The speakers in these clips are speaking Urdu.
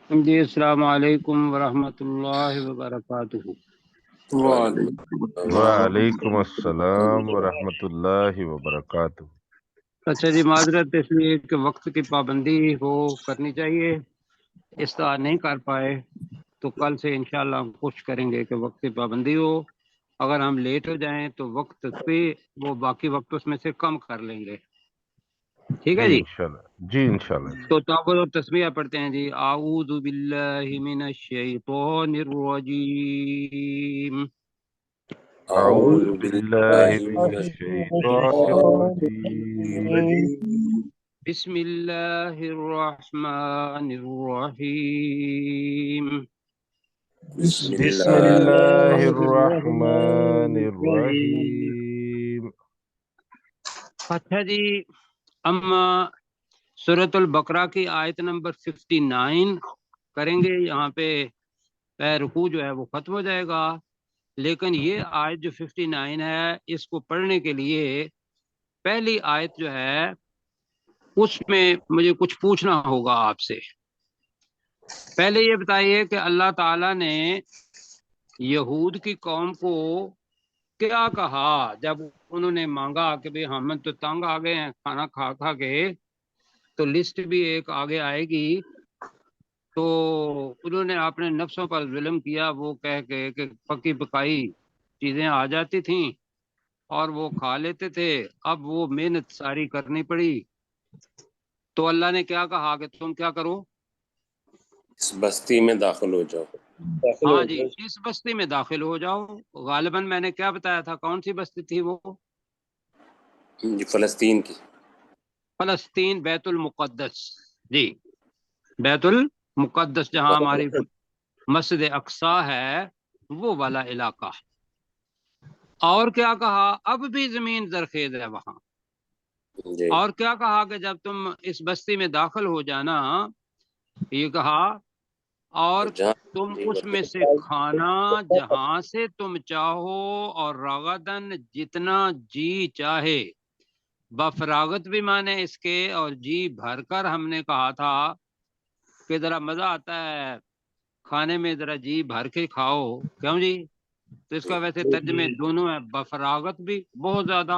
جی السلام علیکم ورحمۃ اللہ وبرکاتہ۔ وعلیکم السلام ورحمۃ اللہ وبرکاتہ۔ اچھا جی، معذرت اس لیے کہ وقت کی پابندی ہو کرنی چاہیے، اس طرح نہیں کر پائے تو کل سے انشاءاللہ ہم کوشش کریں گے کہ وقت کی پابندی ہو۔ اگر ہم لیٹ ہو جائیں تو وقت پہ وہ باقی وقت اس میں سے کم کر لیں گے، ٹھیک ہے جی جی؟ انشاءاللہ، جی انشاءاللہ۔ تو تعوذ اور تسمیہ پڑھتے ہیں جی۔ اعوذ باللہ من الشیطان الرجیم، اعوذ باللہ من الشیطان الرجیم، بسم اللہ الرحمن الرحیم۔ بسم اللہ الرحمن الرحیم۔ اچھا جی، اما سورۃ البقرہ کی آیت نمبر 59 کریں گے۔ یہاں پہ رکوع جو ہے وہ ختم ہو جائے گا، لیکن یہ آیت جو 59 ہے اس کو پڑھنے کے لیے پہلی آیت جو ہے اس میں مجھے کچھ پوچھنا ہوگا آپ سے۔ پہلے یہ بتائیے کہ اللہ تعالیٰ نے یہود کی قوم کو کیا کہا جب انہوں نے مانگا کہ بھئی ہم تو تنگ آ گئے ہیں کھانا کھا کھا کے، تو لسٹ بھی ایک آگے آئے گی، تو انہوں نے اپنے نفسوں پر ظلم کیا، وہ کہہ کے کہ پکی پکائی چیزیں آ جاتی تھیں اور وہ کھا لیتے تھے، اب وہ محنت ساری کرنی پڑی، تو اللہ نے کیا کہا کہ تم کیا کرو؟ اس بستی میں داخل ہو جاؤ۔ ہاں جی، اس بستی میں داخل ہو جاؤ۔ غالباً میں نے کیا بتایا تھا، کون سی بستی تھی وہ؟ جی فلسطین کی۔ فلسطین، بیت المقدس، جی بیت المقدس جہاں ہماری مسجد اقصی ہے، وہ والا علاقہ۔ اور کیا کہا؟ اب بھی زمین زرخیز ہے وہاں۔ جی اور کیا کہا کہ جب تم اس بستی میں داخل ہو جانا، یہ کہا اور جہاں تم جی اس میں سے کھانا جہاں سے تم چاہو، اور رغدن جتنا جی چاہے۔ بفراغت بھی مانے اس کے، اور جی بھر کر ہم نے کہا تھا کہ ذرا مزہ آتا ہے کھانے میں، ذرا جی بھر کے کھاؤ، کیوں جی؟ تو اس کا ویسے ترجمے دونوں ہے، بفراغت بھی بہت زیادہ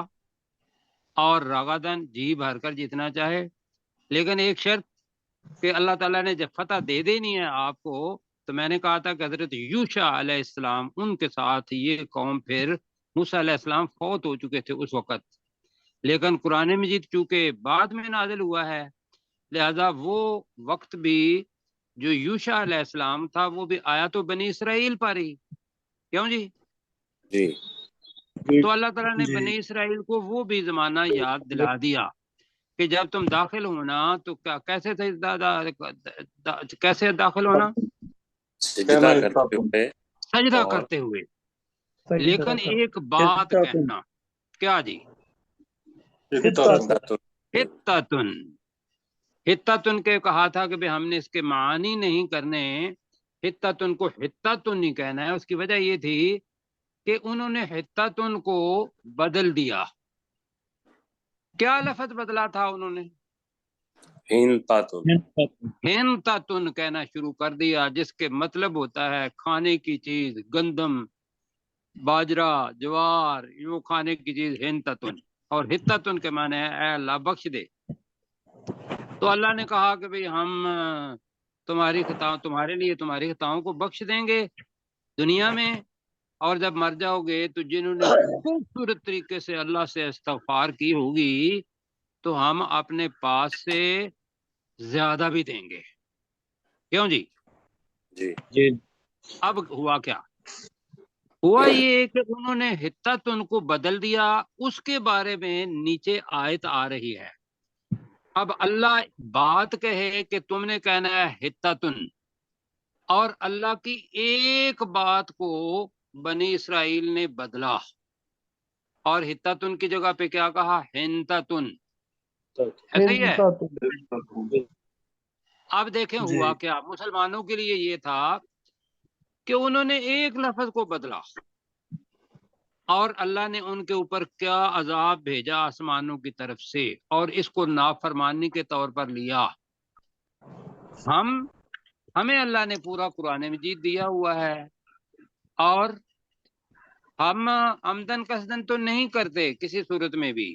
اور رغدن جی بھر کر جتنا چاہے، لیکن ایک شرط کہ اللہ تعالیٰ نے جب فتح دے دینی ہے آپ کو، تو میں نے کہا تھا کہ حضرت یوشع علیہ السلام ان کے ساتھ یہ قوم، پھر موسیٰ علیہ السلام فوت ہو چکے تھے اس وقت، لیکن قرآن مجید چونکہ بعد میں نازل ہوا ہے، لہذا وہ وقت بھی جو یوشع علیہ السلام تھا وہ بھی آیا تو بنی اسرائیل پر ہی، کیوں جی؟ جی تو اللہ تعالیٰ نے بنی اسرائیل کو وہ بھی زمانہ یاد دلا دیا کہ جب تم داخل ہونا تو کیسے تھے، کیسے داخل ہونا؟ سجدہ کرتے ہوئے، سجدہ اور کرتے ہوئے، لیکن ایک بات کہنا، کیا جی؟ حتتن، حتتن کے کہا تھا کہ ہم نے اس کے معانی نہیں کرنے، حتتن کو حتتن نہیں کہنا ہے، اس کی وجہ یہ تھی کہ انہوں نے حتتن کو بدل دیا۔ کیا لفظ بدلا تھا انہوں نے؟ ہنتاتن کہنا شروع کر دیا، جس کے مطلب ہوتا ہے کھانے کی چیز، گندم، باجرا، جوار، یوں کھانے کی چیز ہنتاتن، اور حتتن کے معنی ہے اے اللہ بخش دے۔ تو اللہ نے کہا کہ بھئی ہم تمہارے لیے تمہاری خطاؤں کو بخش دیں گے دنیا میں، اور جب مر جاؤ گے تو جنہوں نے خوبصورت طریقے سے اللہ سے استغفار کی ہوگی تو ہم اپنے پاس سے زیادہ بھی دیں گے، کیوں جی؟ جی اب ہوا کیا؟ ہوا یہ کہ انہوں نے حتتن کو بدل دیا، اس کے بارے میں نیچے آیت آ رہی ہے۔ اب اللہ بات کہے کہ تم نے کہنا ہے حتتن، اور اللہ کی ایک بات کو بنی اسرائیل نے بدلا اور حتتن کی جگہ پہ کیا کہا؟ ہنتتن، ایسا ہی ہے۔ اب دیکھیں ہوا کیا، مسلمانوں کے لیے یہ تھا کہ انہوں نے ایک لفظ کو بدلا اور اللہ نے ان کے اوپر کیا عذاب بھیجا آسمانوں کی طرف سے، اور اس کو نافرمانی کے طور پر لیا۔ ہم ہمیں اللہ نے پورا قرآن مجید دیا ہوا ہے اور ہم عمدن قصدن تو نہیں کرتے کسی صورت میں بھی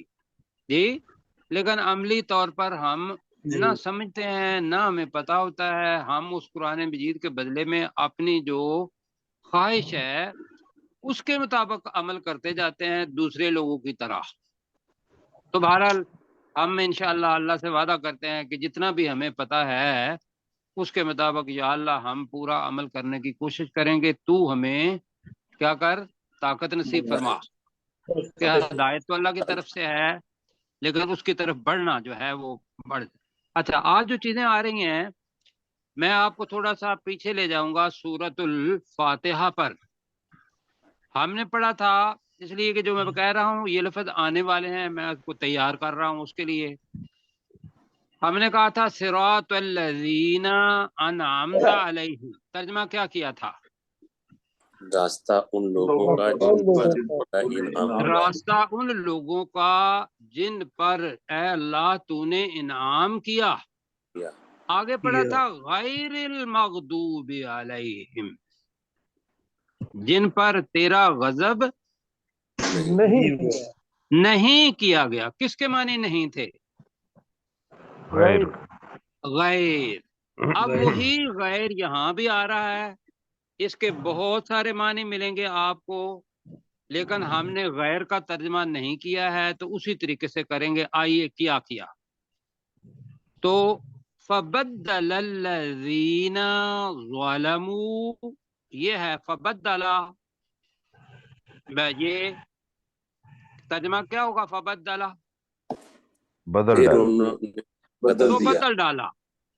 جی، لیکن عملی طور پر ہم نہ سمجھتے ہیں نہ ہمیں پتا ہوتا ہے، ہم اس قرآن مجید کے بدلے میں اپنی جو خواہش ہے اس کے مطابق عمل کرتے جاتے ہیں دوسرے لوگوں کی طرح۔ تو بہرحال ہم انشاءاللہ اللہ سے وعدہ کرتے ہیں کہ جتنا بھی ہمیں پتا ہے اس کے مطابق یا اللہ ہم پورا عمل کرنے کی کوشش کریں گے، تو ہمیں کیا کر طاقت نصیب فرما۔ کہ ہدایت تو اللہ کی طرف سے ہے لیکن اس کی طرف بڑھنا جو ہے وہ بڑھ۔ اچھا، آج جو چیزیں آ رہی ہیں میں آپ کو تھوڑا سا پیچھے لے جاؤں گا سورۃ الفاتحہ پر۔ ہم نے پڑھا تھا، اس لیے کہ جو میں کہہ رہا ہوں یہ لفظ آنے والے ہیں، میں اس کو تیار کر رہا ہوں اس کے لیے۔ ہم نے کہا تھا صراط الذین انعمت علیہم، ترجمہ کیا کیا تھا؟ راستہ ان لوگوں کا جن پر بڑا انعام ہوا ہے۔ راستہ ان لوگوں کا جن پر اے اللہ تو نے انعام کیا۔ آگے پڑھا تھا غیر المغضوب علیہم، جن پر تیرا غضب نہیں کیا گیا۔ کس کے معنی نہیں تھے؟ غیر غیر۔ اب وہی غیر یہاں بھی آ رہا ہے، اس کے بہت سارے معنی ملیں گے آپ کو، لیکن ہم نے غیر کا ترجمہ نہیں کیا ہے تو اسی طریقے سے کریں گے۔ آئیے کیا کیا تو فبدل الذین ظلموا، یہ ہے فبدل، یہ ترجمہ کیا ہوگا؟ فبدل بدل پھر ڈال، انہوں نے تو بدل دیا۔ بدل ڈالا،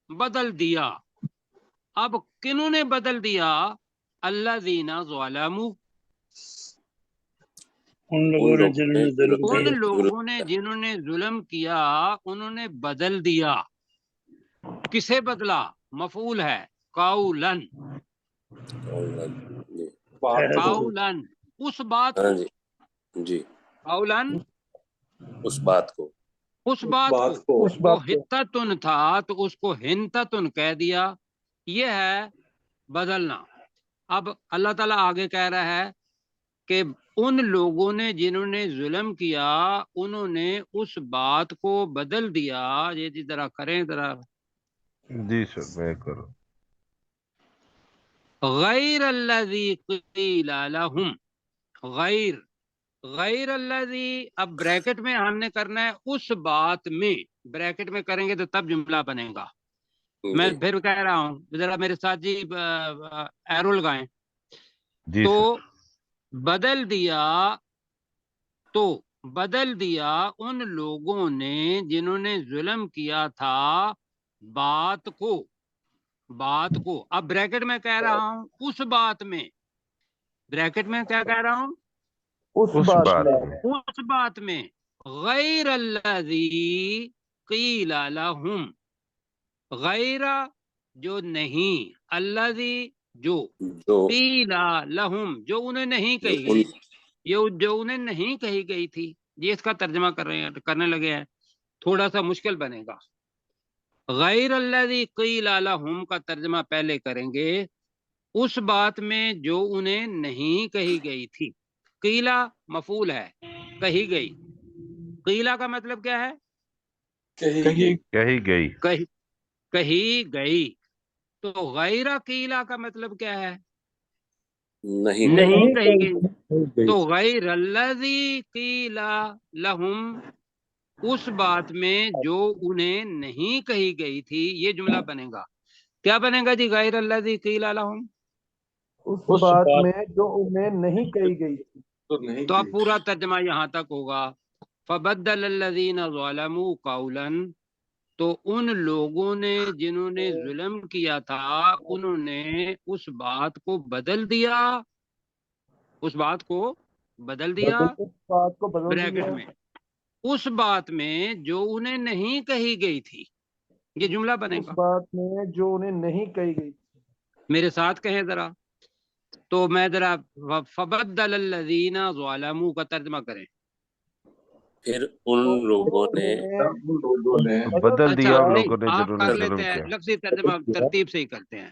بدل دیا۔ اب کنہوں نے بدل دیا؟ الذین ظلموا، ان لوگوں نے جنہوں نے ظلم کیا انہوں نے بدل دیا۔ کسے بدلا؟ مفعول ہے قولن، قولن اس بات ہاں کو، جی جی، قولن اس بات کو، اس بات کو، وہ حتتن تھا تو اس کو ہنتتن کہہ دیا، یہ ہے بدلنا۔ اب اللہ تعالیٰ آگے کہہ رہا ہے کہ ان لوگوں نے جنہوں نے ظلم کیا انہوں نے اس بات کو بدل دیا۔ یہ جی ذرا کریں ذرا، جی سر میں کروں۔ غیر الذی قیل لہم، غیر، غیر الذی، اب بریکٹ میں ہم نے کرنا ہے اس بات میں، بریکٹ میں کریں گے تو تب جملہ بنے گا۔ میں پھر کہہ رہا ہوں ذرا میرے ساتھ جی ایرو لگائیں۔ جی تو سر، بدل دیا، تو بدل دیا ان لوگوں نے جنہوں نے ظلم کیا تھا بات کو، بات کو۔ اب بریکٹ میں کہہ رہا ہوں اس بات میں، بریکٹ میں کیا کہہ رہا ہوں؟ اس بات میں، اس بات میں غیر الذی قیل لہم، غیر جو نہیں، الذی جو، جو قیل لہم جو انہیں نہیں کہی گئی، یہ جو انہیں نہیں کہی گئی تھی، یہ اس کا ترجمہ کرنے لگے ہیں، تھوڑا سا مشکل بنے گا۔ غیر الذی قیل لہم کا ترجمہ پہلے کریں گے اس بات میں جو انہیں نہیں کہی گئی تھی۔ قیلا مفعول ہے، کہی گئی۔ قیلا کا مطلب کیا ہے؟ کہی گئی، کہی گئی۔ تو غیر قیلا کا مطلب کیا ہے؟ نہیں کہی گئی۔ تو غیر الذی قیل لہم اس بات میں جو انہیں نہیں کہی گئی تھی، یہ جملہ بنے گا۔ کیا بنے گا جی؟ غیر الذی قیل لہم، اس بات میں جو انہیں نہیں کہی گئی تھی۔ تو اب پورا ترجمہ یہاں تک ہوگا فبدل الذین ظلموا قولا، تو ان لوگوں نے جنہوں نے ظلم کیا تھا انہوں نے اس بات کو بدل دیا، اس بات کو بدل دیا، اس بات کو بدل بریکٹ دیا میں اس بات میں جو انہیں نہیں کہی گئی تھی، یہ جملہ بنے اس گا۔ بات میں جو انہیں نہیں کہی گئی تھی۔ میرے ساتھ کہیں ذرا، تو میں ذرا فبدل الذین ظلموا کا ترجمہ کریں۔ پھر ان لوگوں نے بدل اچھا دیا ان نہیں، لوگوں نے آپ جنہوں کر نے لیتے ظلم ہیں کیا۔ لفظی ترجمہ ترتیب سے ہی کرتے ہیں۔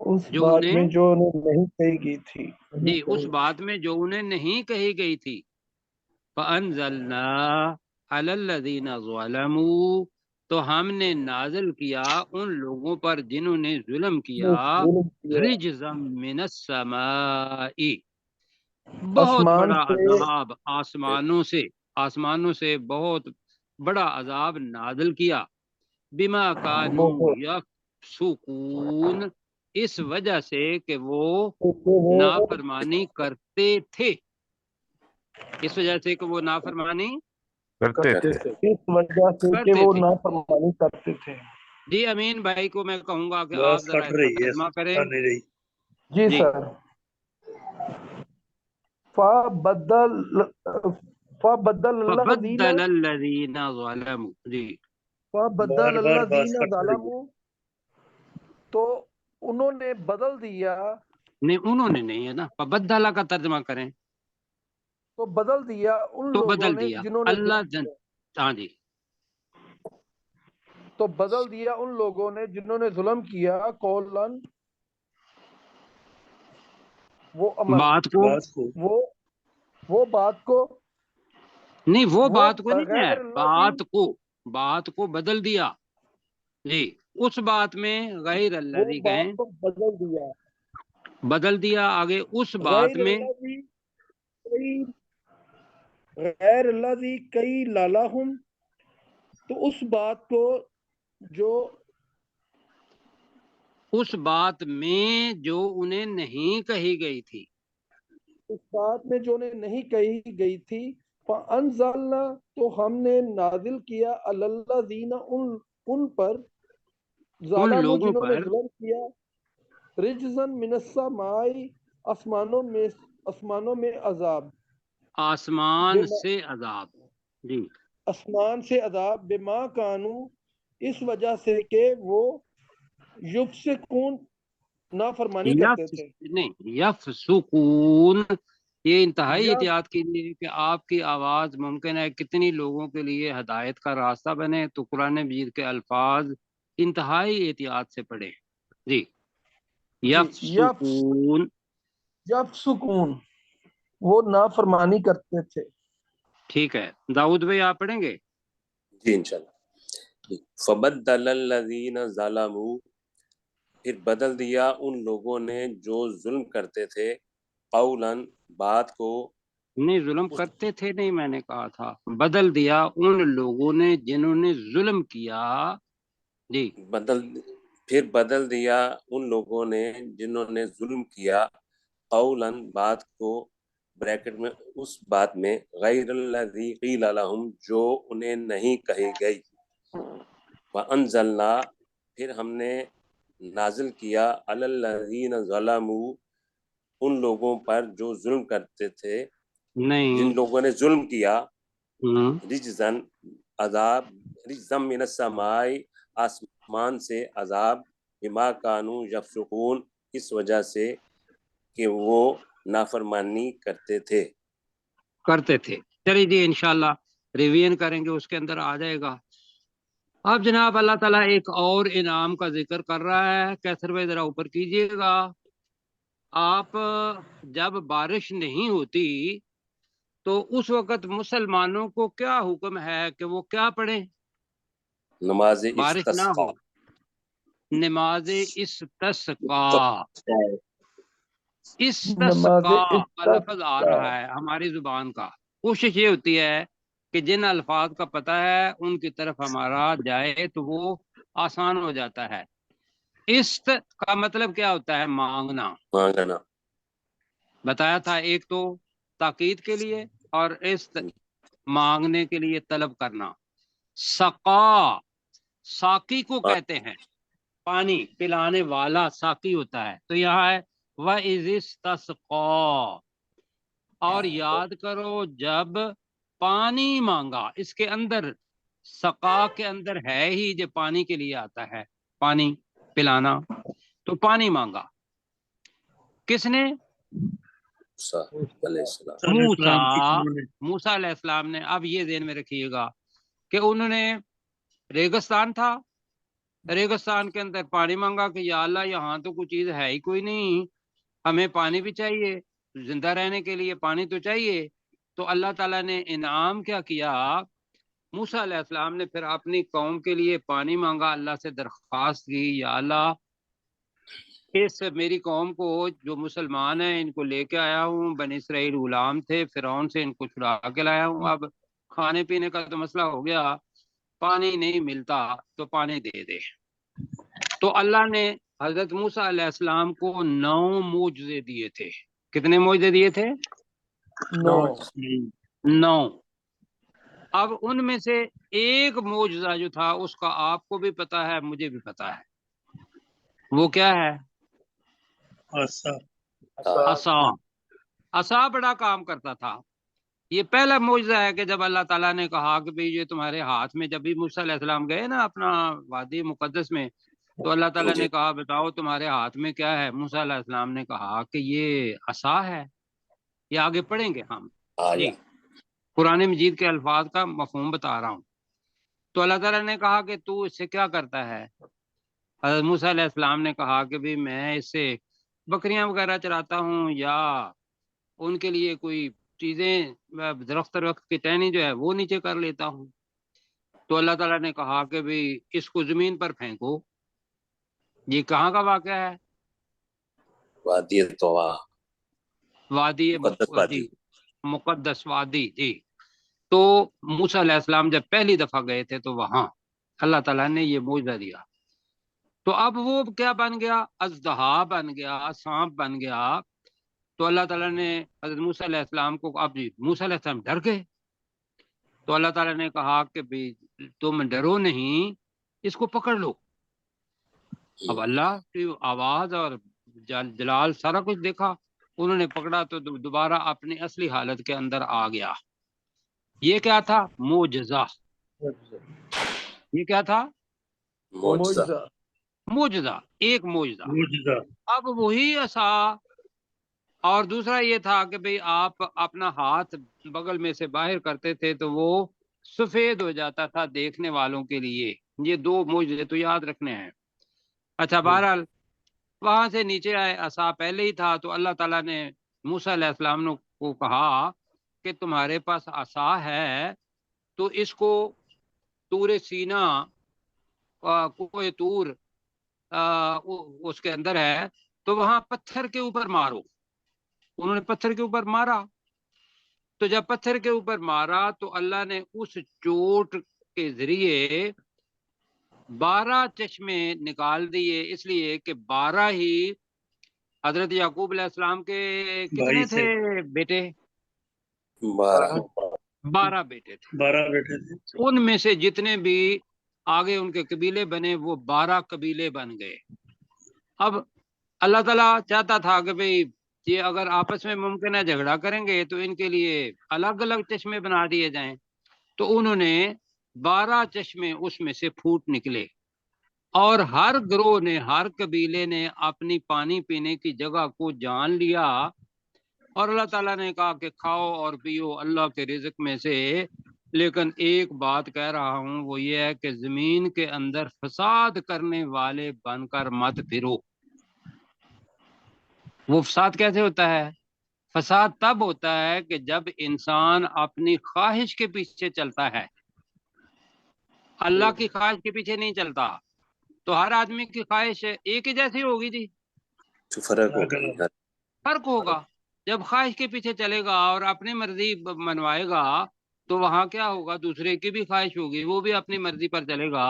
اس جو بات انہیں میں جو انہیں نہیں کہی گئی تھی. جی اس بات میں جو انہیں نہیں کہی گئی تھی. فَأَنزَلْنَا عَلَى الَّذِينَ ظَلَمُوا تو ہم نے نازل کیا ان لوگوں پر جنہوں نے ظلم کیا رجزا من السماء بہت آسمان بڑا سے عذاب آسمانوں سے بہت بڑا عذاب نازل کیا. بما کانوا بہت یفسقون اس وجہ سے کہ وہ وہ نافرمانی کرتے تھے. اس وجہ سے کہ وہ نافرمانی کرتے تھے. اس وجہ سے کہ کرتے وہ تھے. نافرمانی کرتے تھے. جی امین بھائی کو میں کہوں گا کہ آپ آواز ذرا کٹ اس کا رہی ہے، ترجمہ کریں. آ نہیں رہی. جی جی سر. فبدل فبدل الذین ظلموا جی فبدل بار الذین آواز کٹ رہی ہے. ظلموا تو انہوں نے بدل دیا نہیں انہوں نے نہیں ہے نا. فبدل کا ترجمہ کریں تو بدل دیا ان تو لوگوں بدل نے دیا جنہوں نے اللہ ظلم کیا. ہاں جی تو بدل دیا ان لوگوں نے جنہوں نے ظلم کیا قولن وہ عمل بات کو آواز کو وہ بات کو نہیں وہ وہ بات کو نہیں ہے بغیر اللہ بات کو بدل دیا. جی اس بات میں غیر وہ الذی بات کہیں کو بدل دیا بدل دیا. آگے اس بات غیر میں اللہ غیر اللہ کئی لالا ہم تو اس بات کو جو اس بات میں جو انہیں نہیں کہی گئی تھی. اس بات میں جو انہیں نہیں کہی گئی تھی فانزلنا تو ہم نے نازل کیا الذین ان پر ان ظالموا لوگوں جنہوں نے پر ظلم کیا رجزن من السماء آسمانوں میں عذاب آسمان بما سے عذاب. جی آسمان سے عذاب بما کانو اس وجہ سے کہ وہ یفسقون نافرمانی کرتے تھے. یفسقون یہ انتہائی یا احتیاط کے لیے کہ آپ کی آواز ممکن ہے کتنی لوگوں کے لیے ہدایت کا راستہ بنے تو قرآن مجید کے الفاظ انتہائی احتیاط سے پڑھیں. جی یفسقون یفسقون وہ نافرمانی کرتے تھے. ٹھیک ہے. داؤد بھائی آپ پڑھیں گے. جی انشاءاللہ. فبدل الذین ظلموا پھر بدل دیا ان لوگوں نے جو ظلم کرتے تھے قولاً بات کو نہیں ظلم کرتے تھے نہیں میں نے کہا تھا بدل دیا ان لوگوں نے جنہوں نے ظلم کیا. جی پھر بدل دیا ان لوگوں نے جنہوں نے ظلم کیا قولاً بات کو بریکٹ میں اس بات میں غیر الذی قیل لہم جو انہیں نہیں کہی گئی. وانزلنا پھر ہم نے نازل کیا علی الذین ظلموا ان لوگوں پر جو ظلم کرتے تھے نہیں جن لوگوں نے ظلم کیا ہم، رجزن عذاب رجزم من السماء آسمان سے عذاب بما کانوا یفسقون اس وجہ سے کہ وہ نافرمانی کرتے تھے. چلیے جی انشاءاللہ ریویژن کریں گے اس کے اندر آ جائے گا. اب جناب اللہ تعالیٰ ایک اور انعام کا ذکر کر رہا ہے. کیسر بھائی ذرا اوپر کیجئے گا. آپ جب بارش نہیں ہوتی تو اس وقت مسلمانوں کو کیا حکم ہے کہ وہ کیا پڑھیں؟ نماز بارش نہ استسقا. ہو نماز استسقا. نماز استسقا کا لفظ آ استسقا رہا ہے ہماری زبان کا. کوشش یہ ہوتی ہے کہ جن الفاظ کا پتہ ہے ان کی طرف ہمارا جائے تو وہ آسان ہو جاتا ہے. است کا مطلب کیا ہوتا ہے؟ مانگنا. مانگنا. بتایا تھا ایک تو تاکید کے لیے اور است مانگنے کے لیے طلب کرنا. سقا ساقی کو کہتے ہیں. پانی پلانے والا ساقی ہوتا ہے. تو یہاں ہے وَإِذِ اسْتَسْقَىٰ اور یاد کرو جب پانی مانگا. اس کے اندر سقا کے اندر ہے ہی جو پانی کے لیے آتا ہے پانی پلانا. تو پانی مانگا کس نے؟ موسیٰ علیہ السلام. علیہ السلام کی قوم نے موسیٰ علیہ السلام نے. اب یہ ذہن میں رکھیے گا کہ انہوں نے ریگستان تھا ریگستان کے اندر پانی مانگا کہ یا اللہ یہاں تو کوئی چیز ہے ہی کوئی نہیں، ہمیں پانی بھی چاہیے، زندہ رہنے کے لیے پانی تو چاہیے۔ تو اللہ تعالیٰ نے انعام کیا کیا، موسیٰ علیہ السلام نے پھر اپنی قوم کے لیے پانی مانگا، اللہ سے درخواست کی یا اللہ اس میری قوم کو جو مسلمان ہیں ان کو لے کے آیا ہوں، بنی اسرائیل غلام تھے، فرعون سے ان کو چھڑا کے لایا ہوں، اب کھانے پینے کا تو مسئلہ ہو گیا، پانی نہیں ملتا تو پانی دے دے۔ تو اللہ نے حضرت موسیٰ علیہ السلام کو 9 معجزے دیے تھے۔ کتنے معجزے دیے تھے؟ 9۔ اب ان میں سے ایک معجزہ جو تھا اس کا آپ کو بھی پتا ہے، مجھے بھی پتا ہے، وہ کیا ہے؟ عصا۔ عصا بڑا کام کرتا تھا۔ یہ پہلا معجزہ ہے کہ جب اللہ تعالیٰ نے کہا کہ بھئی یہ تمہارے ہاتھ میں، جب بھی موسیٰ علیہ السلام گئے نا اپنا وادی مقدس میں، تو اللہ تعالیٰ نے کہا بتاؤ تمہارے ہاتھ میں کیا ہے؟ موسیٰ علیہ السلام نے کہا کہ یہ عصا ہے۔ یہ آگے پڑھیں گے ہم، جی قرآن مجید کے الفاظ کا مفہوم بتا رہا ہوں۔ تو اللہ تعالیٰ نے کہا کہ تو اس سے کیا کرتا ہے؟ حضرت موسیٰ علیہ السلام نے کہا کہ بھی میں اس سے بکریاں وغیرہ چراتا ہوں، یا ان کے لیے کوئی چیزیں درخت کی ٹہنی جو ہے وہ نیچے کر لیتا ہوں۔ تو اللہ تعالیٰ نے کہا کہ بھی اس کو زمین پر پھینکو۔ یہ کہاں کا واقعہ ہے؟ وادی طوا، وادی مقدس وادی، جی۔ تو موسیٰ علیہ السلام جب پہلی دفعہ گئے تھے تو وہاں اللہ تعالیٰ نے یہ معجزہ دیا۔ تو اب وہ کیا بن گیا؟ اژدہا بن گیا، سانپ بن گیا۔ تو اللہ تعالیٰ نے حضرت موسیٰ علیہ السلام کو، اب موسیٰ علیہ السلام ڈر گئے۔ تو اللہ تعالیٰ نے کہا کہ بھی تم ڈرو نہیں، اس کو پکڑ لو۔ اب اللہ کی آواز اور جلال سارا کچھ دیکھا، انہوں نے پکڑا تو دوبارہ اپنی اصلی حالت کے اندر آ گیا۔ یہ کیا تھا؟ معجزہ۔ یہ کیا تھا؟ معجزہ، ایک معجزہ۔ اب وہی عصا، اور دوسرا یہ تھا کہ بھئی آپ اپنا ہاتھ بغل میں سے باہر کرتے تھے تو وہ سفید ہو جاتا تھا دیکھنے والوں کے لیے۔ یہ 2 معجزے تو یاد رکھنے ہیں۔ اچھا، بہرحال وہاں سے نیچے آئے، عصا پہلے ہی تھا، تو اللہ تعالیٰ نے موسیٰ علیہ السلام کو کہا کہ تمہارے پاس عصا ہے تو اس کو طور سینا، کوہ طور اس کے اندر ہے، تو وہاں پتھر کے اوپر مارو۔ انہوں نے پتھر کے اوپر مارا، تو جب پتھر کے اوپر مارا تو اللہ نے اس چوٹ کے ذریعے 12 چشمے نکال دیے، اس لیے کہ 12 ہی حضرت یعقوب علیہ السلام کے کتنے تھے بیٹے؟ 12 بیٹے تھے۔ ان میں سے جتنے بھی آگے ان کے قبیلے بنے وہ 12 قبیلے بن گئے۔ اب اللہ تعالیٰ چاہتا تھا کہ بھئی یہ اگر آپس میں ممکن ہے جھگڑا کریں گے تو ان کے لیے الگ الگ چشمے بنا دیے جائیں، تو انہوں نے 12 چشمے اس میں سے پھوٹ نکلے، اور ہر گروہ نے، ہر قبیلے نے اپنی پانی پینے کی جگہ کو جان لیا، اور اللہ تعالیٰ نے کہا کہ کھاؤ اور پیو اللہ کے رزق میں سے، لیکن ایک بات کہہ رہا ہوں وہ یہ ہے کہ زمین کے اندر فساد کرنے والے بن کر مت پھرو۔ وہ فساد کیسے ہوتا ہے؟ فساد تب ہوتا ہے کہ جب انسان اپنی خواہش کے پیچھے چلتا ہے، اللہ کی خواہش کے پیچھے نہیں چلتا۔ تو ہر آدمی کی خواہش ایک ہی جیسی ہوگی جی؟ فرق ہوگا۔ جب خواہش کے پیچھے چلے گا اور اپنی مرضی منوائے گا تو وہاں کیا ہوگا؟ دوسرے کی بھی خواہش ہوگی، وہ بھی اپنی مرضی پر چلے گا،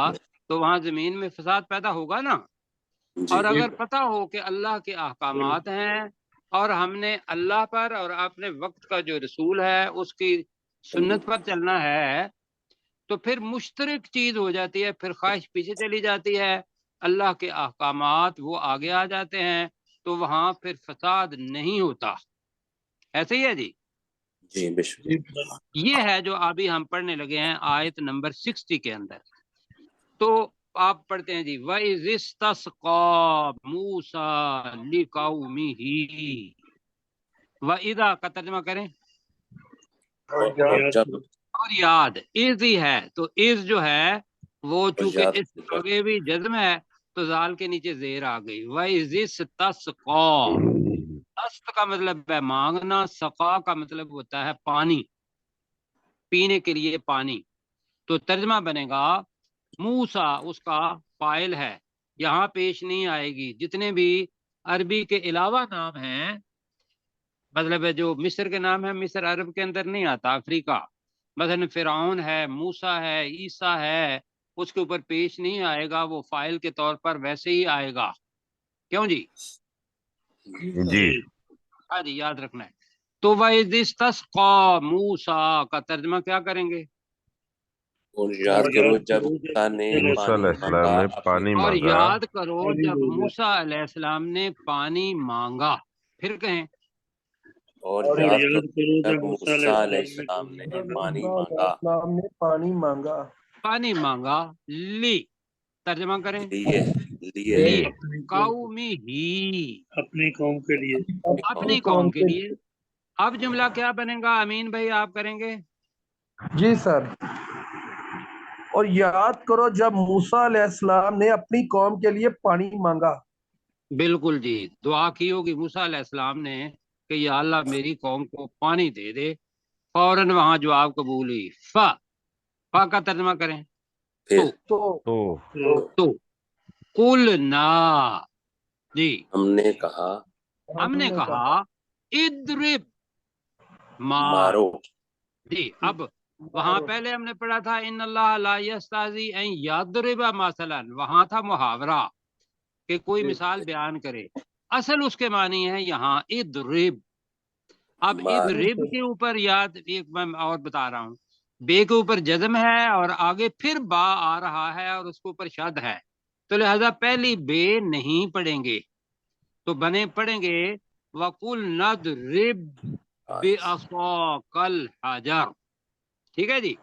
تو وہاں زمین میں فساد پیدا ہوگا نا۔ اور اگر پتہ ہو کہ اللہ کے احکامات ہیں اور ہم نے اللہ پر اور اپنے وقت کا جو رسول ہے اس کی سنت پر چلنا ہے، تو پھر مشترک چیز ہو جاتی ہے، پھر خواہش پیچھے چلی جاتی ہے، اللہ کے احکامات وہ آگے آ جاتے ہیں، تو وہاں پھر فساد نہیں ہوتا۔ ایسے ہی ہے جی؟ جی بے شک۔ یہ ہے جو ابھی ہم پڑھنے لگے ہیں آیت نمبر 60 کے اندر۔ تو آپ پڑھتے ہیں جی، وَإِذِ اسْتَسْقَىٰ مُوسَىٰ لِقَوْمِهِ، وَإِذَا کا ترجمہ کریں، اور یاد، از ہی ہے، تو از جو ہے وہ چونکہ یاد اس آگے بھی جزم ہے تو زال کے نیچے زیر آ گئی. وَإِذِ است کا مطلب ہے مانگنا، سقا کا مطلب ہوتا ہے پانی، پینے کے لیے پانی. تو ترجمہ بنے گا موسیٰ اس کا فاعل ہے، یہاں پیش نہیں آئے گی. جتنے بھی عربی کے علاوہ نام ہیں، مطلب ہے جو مصر کے نام ہے، مصر عرب کے اندر نہیں آتا، افریقہ. مثلا فرعون ہے، موسیٰ ہے، عیسیٰ ہے، اس کے اوپر پیش نہیں آئے گا، وہ فاعل کے طور پر ویسے ہی آئے گا. کیوں جی؟ جی ہاں جی، یاد رکھنا ہے. تو وَإِذِ اسْتَسْقَىٰ موسیٰ کا ترجمہ کیا کریں گے؟ اور یاد کرو جب موسیٰ نے موسیٰ علیہ پانی السلام مانگا نے پانی اور مانگا. یاد کرو جب موسیٰ علیہ السلام نے پانی مانگا. پھر کہیں اور یاد کرو جب موسیٰ علیہ السلام نے پانی مانگا. السلام نے پانی مانگا. پانی مانگا لی، ترجمہ کریں لیے لی قومی ہی، اپنی قوم کے لیے. اپنی قوم کے لیے. اب جملہ کیا بنے گا؟ امین بھائی آپ کریں گے. جی سر. اور یاد کرو جب موسیٰ علیہ السلام نے اپنی قوم کے لیے پانی مانگا. بالکل جی، دعا کی ہوگی موسیٰ علیہ السلام نے کہ یا اللہ میری قوم کو پانی دے دے. فوراً وہاں جواب قبول ہوئی. فا کا ترجمہ کریں پھر تو قلنا، جی ہم نے کہا ہم نے کہا اضرب مار. مارو. جی اب وہاں پہلے ہم نے پڑھا تھا ان اللہ لا یستحیی ان یضرب مثلا، وہاں تھا محاورہ کہ کوئی مثال بیان کرے. اصل اس کے معنی ہے یہاں اضرب. اب اضرب کے اوپر یاد ایک میں اور بتا رہا ہوں، بے کے اوپر جزم ہے اور آگے پھر با آ رہا ہے اور اس کے اوپر شد ہے، تو لہذا پہلی بے نہیں پڑھیں گے، تو بنے پڑھیں گے وَقُلْ نَضْرِبْ بِعَصَاكَ الْحَجَرَ. ٹھیک ہے جی،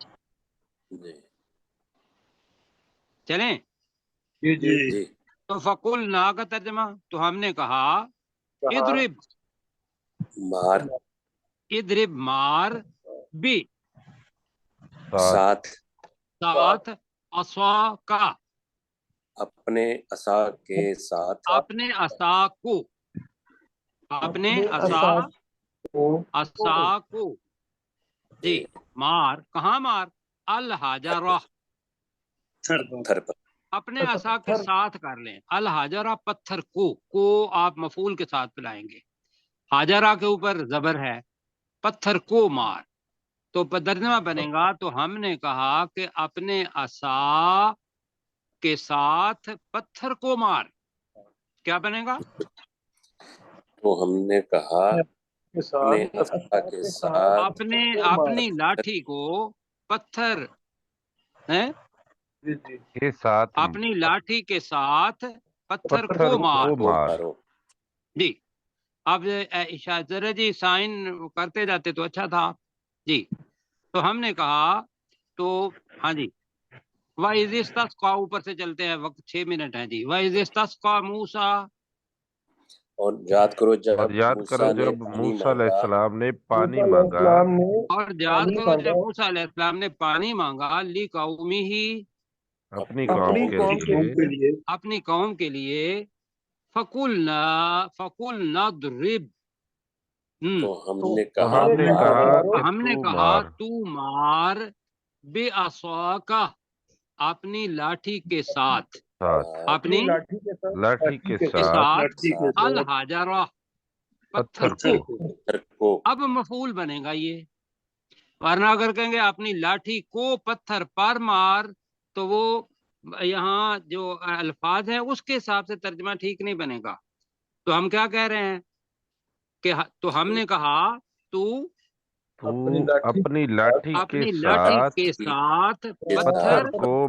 چلیں. جی تو فَقُلْنَا کا ترجمہ، تو ہم نے کہا اضرب، مار اضرب مار، بی ساتھ ساتھ، عصا کا اپنے عصا کے ساتھ. اپنے عصا کو، اپنے عصا کو جی مار. کہاں مار؟ الحجرہ، پتھر پر. اپنے عصا کے ساتھ کر لیں. الحجرہ پتھر کو آپ مفعول کے ساتھ پلائیں گے. حاجرہ کے اوپر زبر ہے، پتھر کو مار. تو ترجمہ بنے گا تو ہم نے کہا کہ اپنے عصا کے ساتھ پتھر کو مار. کیا بنے گا؟ تو ہم نے کہا اپنے عصا کے ساتھ اپنی لاٹھی کو پتھر کے ساتھ اپنی لاٹھی کے ساتھ پتھر کو مارو. جی اب ذرا جی سائن کرتے جاتے تو اچھا تھا جی. تو ہم نے کہا تو ہاں جی وَإِذِ اسْتَسْقَىٰ، اوپر سے چلتے ہیں، وقت 6 منٹ ہے جی. وَإِذِ اسْتَسْقَىٰ موسیٰ، اور یاد کرو جب موسیٰ علیہ السلام نے پانی مانگا. اور یاد کرو جب موسیٰ علیہ السلام نے پانی مانگا لِقَوْمِهِ، اپنی قوم کے لیے. اپنی قوم کے لیے. فَقُلْنَا اضْرِبْ، تو ہم نے کہا تو مار بِعَصَاكَ، اپنی لاٹھی کے ساتھ، اپنی لاٹھی کے ساتھ الحجرہ، پتھر کو. اب مفعول بنے گا یہ، ورنہ اگر کہیں گے اپنی لاٹھی کو پتھر پر مار تو وہ یہاں جو الفاظ ہیں اس کے حساب سے ترجمہ ٹھیک نہیں بنے گا. تو ہم کیا کہہ رہے ہیں کہ تو ہم نے کہا تو اپنی لاٹھی کے ساتھ پتھر کو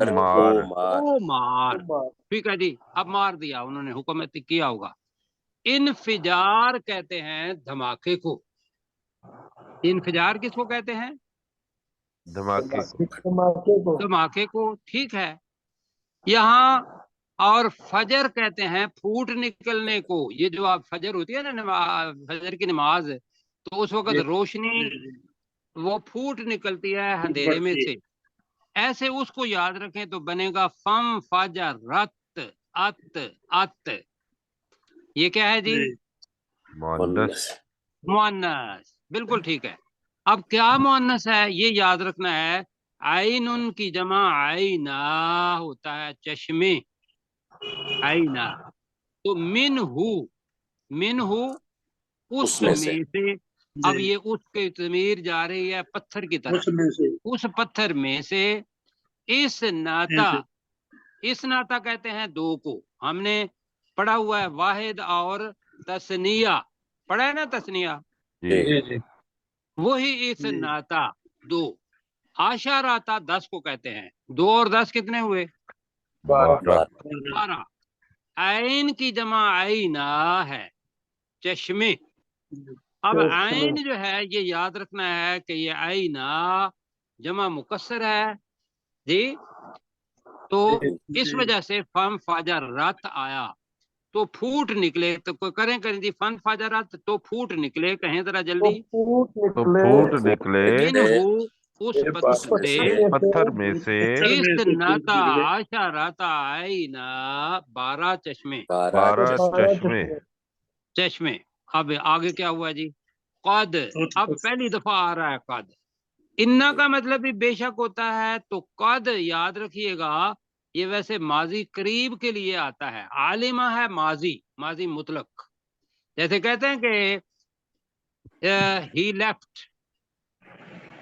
مار. ٹھیک ہے جی. اب مار دیا انہوں نے، حکم کیا ہوگا. انفجار کہتے ہیں دھماکے کو. انفجار کس کو کہتے ہیں؟ دھماکے کو. ٹھیک ہے. یہاں اور فجر کہتے ہیں پھوٹ نکلنے کو. یہ جو آپ فجر ہوتی ہے نا، فجر کی نماز، تو اس وقت روشنی وہ پھوٹ نکلتی ہے اندھیرے میں سے. ایسے اس کو یاد رکھیں تو بنے گا فم فجرت ات ات. یہ کیا ہے جی؟ مؤنث. مؤنث. بالکل ٹھیک ہے. اب کیا مؤنث ہے یہ یاد رکھنا ہے. عین کی جمع عینا ہوتا ہے چشمے. عینا. تو من ہو اس میں سے. اب یہ اس کی ضمیر جا رہی ہے پتھر کی طرف. اس پتھر میں سے. اس ناتا کہتے ہیں دو کو. ہم نے پڑھا ہوا ہے واحد اور تسنیہ. پڑھا ہے نا تسنیہ؟ جی وہی اس ناتا دو. آشاراتا 10 کو کہتے ہیں. 2 اور 10 کتنے ہوئے؟ 12. عین کی جمع عینا ہے چشمے. اب عین جو ہے یہ یاد رکھنا ہے کہ یہ عینا جمع مکسر ہے جی. تو اس وجہ سے فم فجرت آیا تو پھوٹ نکلے. تو کوئی کریں جی فن فجرت تو پھوٹ نکلے. کہیں ذرا جلدی. تو پھوٹ نکلے اس پتھر میں سے اس ناتا آشاراتا عینا 12 چشمے. 12 چشمے. اب آگے کیا ہوا جی؟ قد. اب پہلی دفعہ آ رہا ہے قد. انا کا مطلب بھی بے شک ہوتا ہے. تو قد یاد رکھیے گا یہ ویسے ماضی قریب کے لیے آتا ہے. عالمہ ہے ماضی مطلق. جیسے کہتے ہیں کہ ہی لیفٹ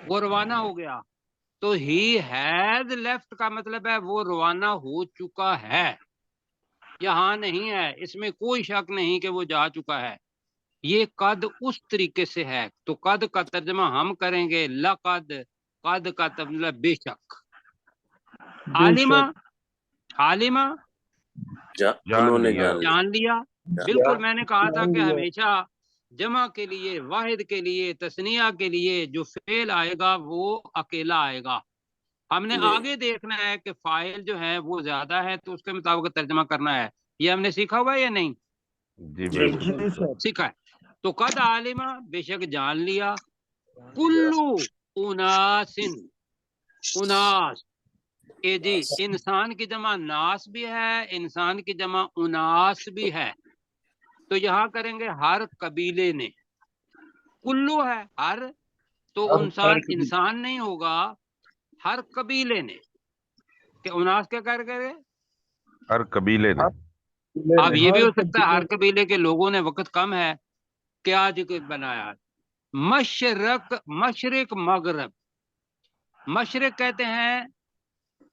وہ روانہ ہو گیا. تو ہی ہیز لیفٹ کا مطلب ہے وہ روانہ ہو چکا ہے. یہاں نہیں ہے. اس میں کوئی شک نہیں کہ وہ جا چکا ہے. یہ قد اس طریقے سے ہے. تو قد کا ترجمہ ہم کریں گے لقد. قد کا مطلب بے شک. عالمہ جان لیا. بالکل میں نے کہا تھا کہ ہمیشہ جمع کے لیے واحد کے لیے تثنیہ کے لیے جو فعل آئے گا وہ اکیلا آئے گا. ہم نے آگے دیکھنا ہے کہ فاعل جو ہے وہ زیادہ ہے تو اس کے مطابق ترجمہ کرنا ہے. یہ ہم نے سیکھا ہوا ہے یا نہیں؟ جی سیکھا ہے. تو قد عالمہ بے شک جان لیا. کلو اناسن. اناس جی انسان کی جمع ناس بھی ہے. انسان کی جمع اناس بھی ہے. تو یہاں کریں گے ہر قبیلے نے. کلو ہے ہر. تو انسان نہیں ہوگا ہر قبیلے نے. کہ اناس کیا کر گئے؟ ہر قبیلے نے. اب یہ بھی ہو سکتا ہے ہر قبیلے کے لوگوں نے. وقت کم ہے. کیا جی بنایا؟ مشرق مغرب. مشرق کہتے ہیں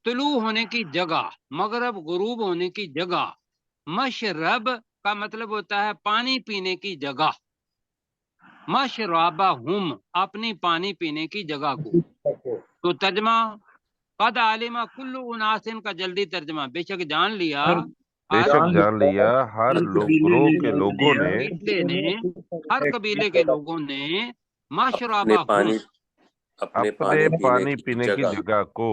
طلوع ہونے کی جگہ. مغرب غروب ہونے کی جگہ. مشرب کا مطلب ہوتا ہے پانی پینے کی جگہ. مشربہم اپنی پانی پینے کی جگہ کو. تو ترجمہ قد عالمہ کل اناسن کا جلدی ترجمہ بے شک جان لیا. بے شک جان لیا ہر گروہ کے لوگوں نے ہر قبیلے کے لوگوں نے مشربہم اپنے پانی پینے کی جگہ کو.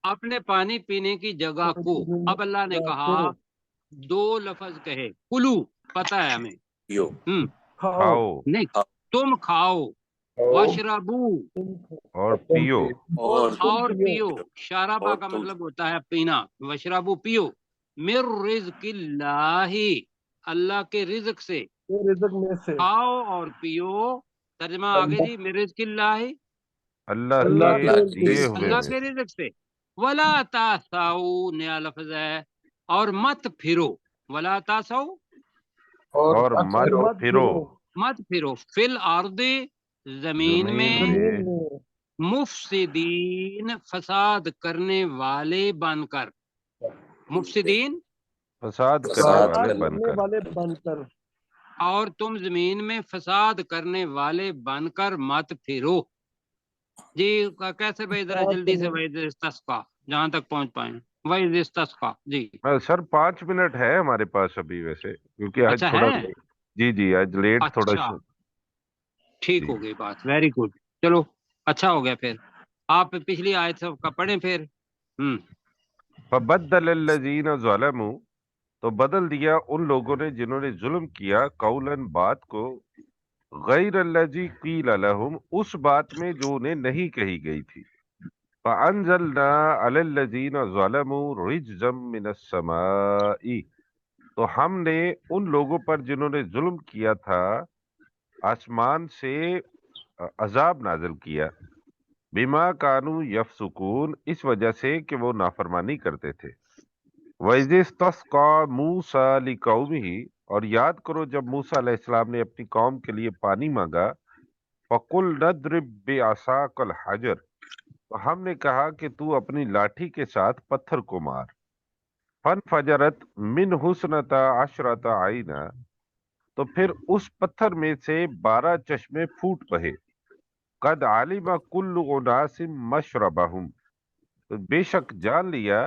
اپنے پانی پینے کی جگہ کو. اب اللہ نے کہا 2 لفظ کہے. کلو پتہ ہے ہمیں. کھاؤ نہیں تم کھاؤ. واشربو اور پیو. اور پیو. شرابہ کا مطلب ہوتا ہے پینا. واشربو پیو. من رزق اللہ اللہ کے رزق سے. کھاؤ اور پیو. ترجمہ آگے جی. من رزق اللہ اللہ کے دیے ہوئے اللہ میں کے رزق سے. ولا تاسعوا نیا لفظ ہے. اور مت پھرو. ولا تاسعوا اور مت پھرو فی الارض زمین میں مفسدین فساد کرنے والے بن کر. مفسدین فساد کرنے والے بن کر. اور تم زمین میں فساد کرنے والے بن کر مت پھرو. جی کیسے بھائی ذرا جلدی سے وعید استسقا جہاں تک پہنچ پائیں. وعید استسقا جی سر 5 منٹ ہے ہمارے پاس ابھی ویسے کیونکہ آج اچھا تھوڑا ہے. جی آج لیٹ تھوڑا. اچھا ٹھیک ہو گئی بات. Very good. چلو اچھا ہو گیا. پھر آپ پچھلی آیت سب کا پڑھیں پھر. فبدل الذین ظلموا تو بدل دیا ان لوگوں نے جنہوں نے ظلم کیا. قولاً بات کو. غیر الذی قیل لہم اس بات میں جو انہیں نہیں کہی گئی تھی. فَأَنزَلْنَا عَلَى الَّذِينَ ظَلَمُوا رِجْزًا مِّنَ السَّمَاءِ، تو ہم نے ان لوگوں پر جنہوں نے ظلم کیا تھا آسمان سے عذاب نازل کیا، بما کانوا یفسقون، اس وجہ سے کہ وہ نافرمانی کرتے تھے۔ وَإِذِ اسْتَسْقَىٰ مُوسَىٰ لِقَوْمِهِ، اور یاد کرو جب موسیٰ علیہ السلام نے اپنی قوم کے لیے پانی مانگا، فَقُلْنَا اضْرِب بِّعَصَاكَ الْحَجَرَ، تو ہم نے کہا کہ تو اپنی لاٹھی کے ساتھ پتھر کو مار۔ فَانْفَجَرَتْ مِنْهُ اثْنَتَا عَشْرَةَ عَيْنًا، تو پھر اس پتھر میں سے 12 چشمے پھوٹ بہے۔ قَدْ عَلِمَ كُلُّ أُنَاسٍ مَّشْرَبَهُمْ، تو بے شک جان لیا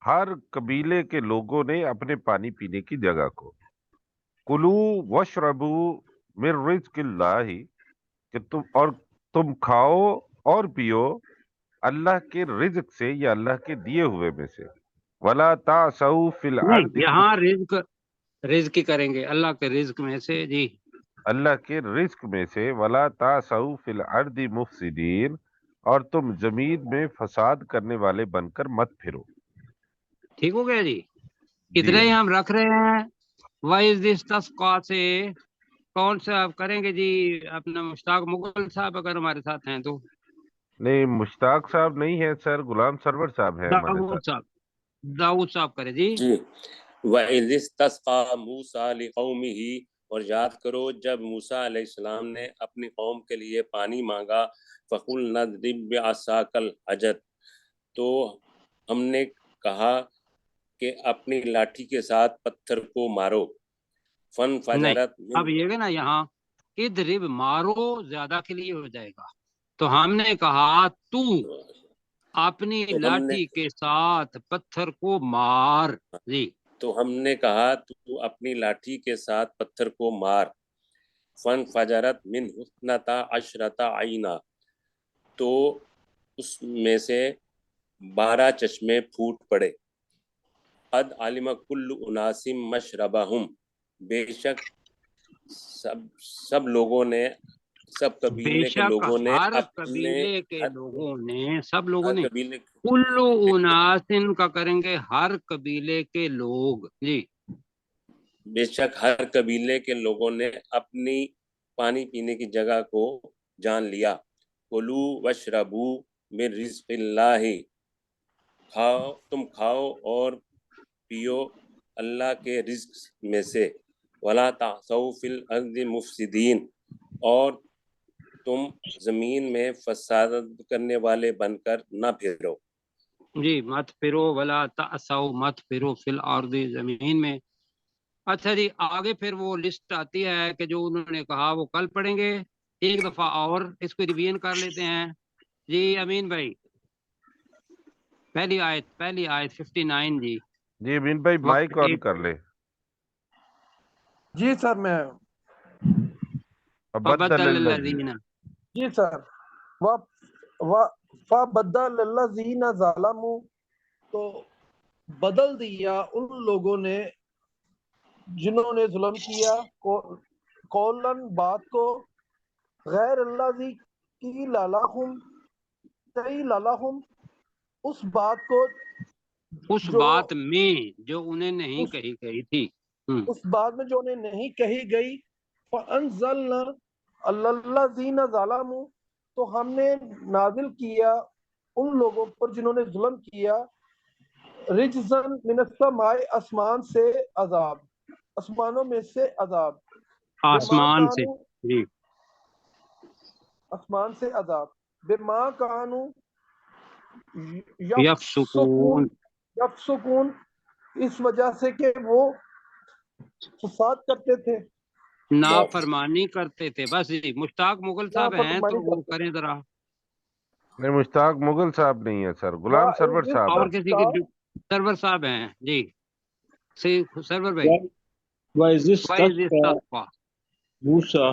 ہر قبیلے کے لوگوں نے اپنے پانی پینے کی جگہ کو۔ کُلُوا وَاشْرَبُوا مِن رِزْقِ اللَّہِ، کہ تم کھاؤ اور پیو اللہ کے رزق سے یا اللہ کے دیے ہوئے میں سے۔ وَلَا تَعْثَوْا فِي نہیں، الْأَرْضِ، یہاں رزق ہی کریں گے اللہ کے رزق میں سے جی، اللہ کے رزق میں سے۔ وَلَا تَعْثَوْا فِي الْأَرْضِ مُفْسِدِينَ، اور تم زمین میں فساد کرنے والے بن کر مت پھرو۔ ٹھیک ہو گیا جی، جی اتنا ہی ہم رکھ رہے ہیں۔ وَإِذِ اسْتَسْقَىٰ سے کون سا آپ کریں گے جی؟ اپنا مشتاق مغل صاحب اگر ہمارے ساتھ ہیں تو۔ نہیں، مشتاق صاحب نہیں ہے سر، غلام سرور صاحب ہے ہمارے ساتھ۔ داؤد صاحب کرے جی۔ جی، وَإِذِ اسْتَسْقَىٰ مُوسَىٰ لِقَوْمِهِ، اور یاد کرو جب موسیٰ علیہ السلام نے اپنی قوم کے لیے پانی مانگا، فَقُلْنَا اضْرِب بِّعَصَاكَ الْحَجَرَ، تو ہم نے کہا کہ اپنی لاٹھی کے ساتھ پتھر کو مارو۔ فَانْفَجَرَتْ نہیں، اب یہ ہے نا یہاں اضرب مارو زیادہ کے لیے ہو جائے گا، تو ہم نے کہا تو اپنی تو ہم نے لاٹھی کے ساتھ پتھر کو مار جی۔ تو ہم نے کہا تو اپنی لاٹھی کے ساتھ پتھر کو مار۔ فَانْفَجَرَتْ مِنْهُ اثْنَتَا عَشْرَةَ عَيْنًا، تو اس میں سے 12 چشمے پھوٹ پڑے۔ قَدْ عَلِمَ كُلُّ أُنَاسٍ مَّشْرَبَهُمْ، بے شک سب لوگوں نے، سب بے قبیلے کے شک لوگوں نے ہر اپنے قبیلے کے لوگوں نے، سب لوگوں نے، قبیلے کلو اناسن کا کریں گے ہر قبیلے کے لوگ جی۔ بے شک ہر قبیلے کے لوگوں نے اپنی پانی پینے کی جگہ کو جان لیا۔ کلو وشربو من رزق اللہ، تم کھاؤ اور پیو اللہ کے رزق میں سے۔ ولا تعثوا فی الارض مفسدین، اور تم زمین میں فساد کرنے والے بن کر نہ پھرو۔ جی، مت پھرو، ولا تعثوا، مت پھرو فی الارض، زمین میں۔ اچھا جی، آگے پھر وہ لسٹ آتی ہے کہ جو انہوں نے کہا وہ کل پڑھیں گے ایک دفعہ اور اس کو ریویژن کر لیتے ہیں جی۔ امین بھائی پہلی آیت 59 جی۔ جی امین بھائی مائک آن کر لے۔ جی سر میں فبدل الذین، جی سر فبدل الذین ظلموا، تو بدل دیا ان لوگوں نے جنہوں نے ظلم کیا، قولن بات کو، غیر الذی قیل لہم، اس بات کو اس بات میں جو انہیں نہیں کہی گئی تھی، اس بات میں جو انہیں نہیں کہی گئی۔ فَأَنزَلْنَا عَلَى الَّذِينَ ظَلَمُوا، تو ہم نے نازل کیا ان لوگوں پر جنہوں نے ظلم کیا، رجزن من السماء، آسمان سے عذاب، آسمانوں میں سے عذاب، آسمان سے جی، آسمان سے عذاب، بما کانوا یفسقون، اس وجہ سے کہ وہ فساد کرتے تھے، نافرمانی کرتے تھے۔ بس جی، مشتاق مغل صاحب ہیں تو وہ کریں ذرا، نہیں مشتاق مغل صاحب نہیں ہے سر، غلام سرور صاحب اور ہے۔ کسی کے سرور صاحب ہیں جی، سرور بھائی۔ وَإِذِ وَإِذِ اسْتَسْقَىٰ اسْتَسْقَىٰ، موسیٰ،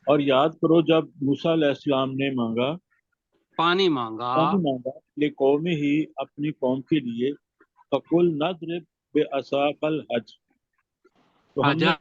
اور یاد کرو جب موسیٰ علیہ السلام نے پانی مانگا پانی مانگا لقومہ، اپنی قوم کے لیے، فَقُلْنَا اضْرِب بِعَصَاكَ الْحَجَرَ، تو ہم نے